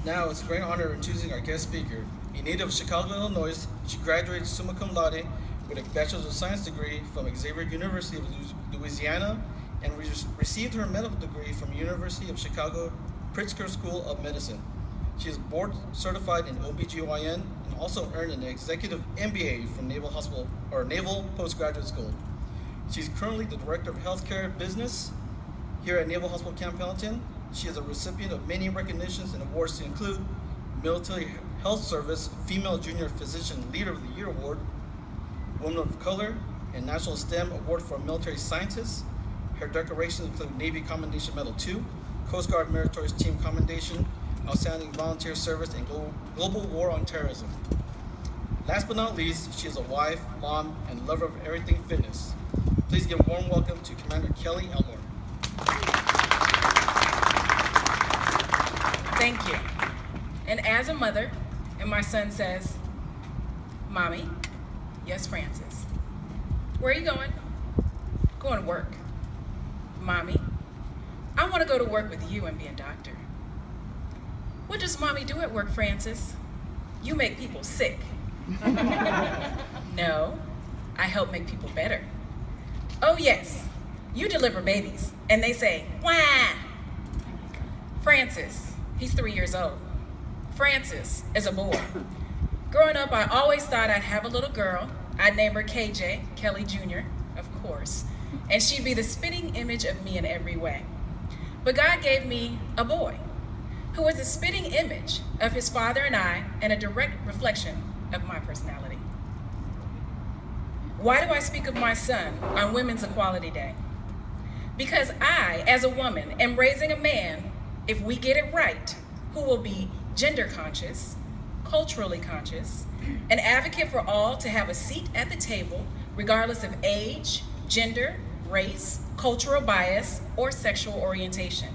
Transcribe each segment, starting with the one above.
Now, it's a great honor in choosing our guest speaker. A native of Chicago, Illinois, she graduated summa cum laude with a Bachelor of Science degree from Xavier University of Louisiana and received her medical degree from University of Chicago Pritzker School of Medicine. She is board certified in OBGYN and also earned an executive MBA from Naval Hospital or Naval Postgraduate School. She's currently the Director of Healthcare Business here at Naval Hospital Camp Pendleton. She is a recipient of many recognitions and awards to include Military Health Service Female Junior Physician Leader of the Year Award, Woman of Color, and National STEM Award for Military Scientists. Her decorations include Navy Commendation Medal II, Coast Guard Meritorious Team Commendation, Outstanding Volunteer Service, and Global War on Terrorism. Last but not least, she is a wife, mom, and lover of everything fitness. Please give a warm welcome to Commander Kelly Elmore. Thank you. And as a mother, and my son says, Mommy, yes, Francis. Where are you going? Going to work. Mommy, I want to go to work with you and be a doctor. What does Mommy do at work, Francis? You make people sick. No, I help make people better. Oh yes, you deliver babies, and they say, wah! Francis, he's 3 years old. Francis is a boy. Growing up, I always thought I'd have a little girl. I'd name her KJ, Kelly Jr., of course, and she'd be the spitting image of me in every way. But God gave me a boy who was a spitting image of his father and I, and a direct reflection of my personality. Why do I speak of my son on Women's Equality Day? Because I, as a woman, am raising a man, if we get it right, who will be gender conscious, culturally conscious, an advocate for all to have a seat at the table, regardless of age, gender, race, cultural bias, or sexual orientation.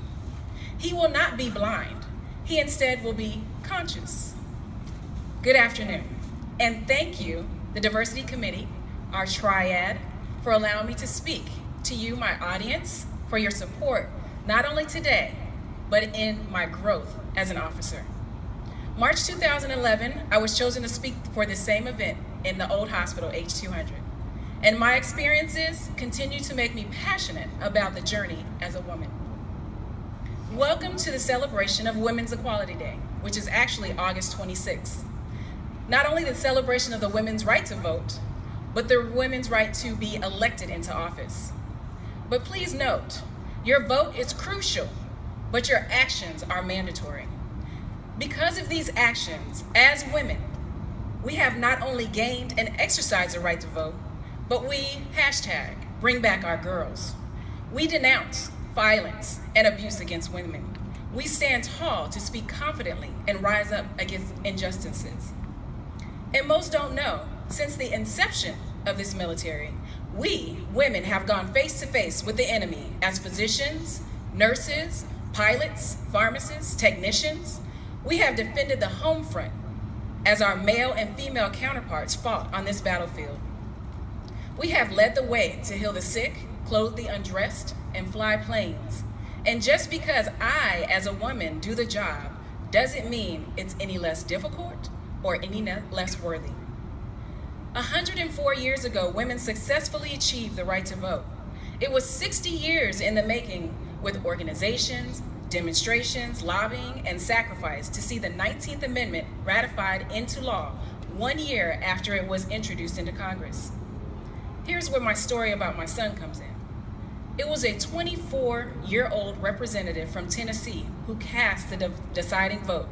He will not be blind. He instead will be conscious. Good afternoon, and thank you, the Diversity Committee, our triad, for allowing me to speak to you, my audience, for your support, not only today, but in my growth as an officer. March 2011, I was chosen to speak for the same event in the old hospital, H200. And my experiences continue to make me passionate about the journey as a woman. Welcome to the celebration of Women's Equality Day, which is actually August 26th. Not only the celebration of the women's right to vote, but the women's right to be elected into office. But please note, your vote is crucial, but your actions are mandatory. Because of these actions, as women, we have not only gained and exercised the right to vote, but we #bring back our girls. We denounce violence and abuse against women. We stand tall to speak confidently and rise up against injustices. And most don't know, since the inception of this military, we, women, have gone face to face with the enemy as physicians, nurses, pilots, pharmacists, technicians. We have defended the home front as our male and female counterparts fought on this battlefield. We have led the way to heal the sick, clothe the undressed, and fly planes. And just because I, as a woman, do the job, doesn't mean it's any less difficult or any less worthy. 104 years ago, women successfully achieved the right to vote. It was 60 years in the making, with organizations, demonstrations, lobbying, and sacrifice to see the 19th Amendment ratified into law 1 year after it was introduced into Congress. Here's where my story about my son comes in. It was a 24-year-old representative from Tennessee who cast the deciding vote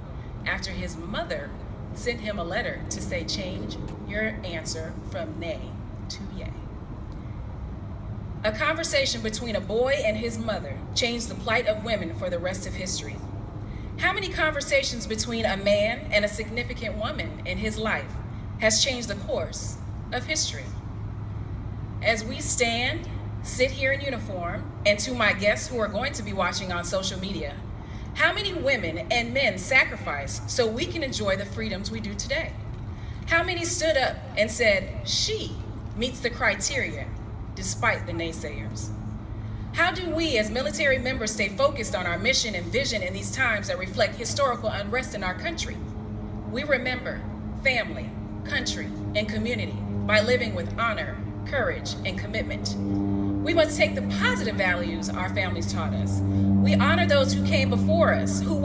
after his mother sent him a letter to say, change your answer from nay to yay. A conversation between a boy and his mother changed the plight of women for the rest of history. How many conversations between a man and a significant woman in his life has changed the course of history? As we sit here in uniform, and to my guests who are going to be watching on social media, how many women and men sacrificed so we can enjoy the freedoms we do today? How many stood up and said, she meets the criteria, despite the naysayers? How do we as military members stay focused on our mission and vision in these times that reflect historical unrest in our country? We remember family, country, and community by living with honor, courage, and commitment. We must take the positive values our families taught us. We honor those who came before us, who were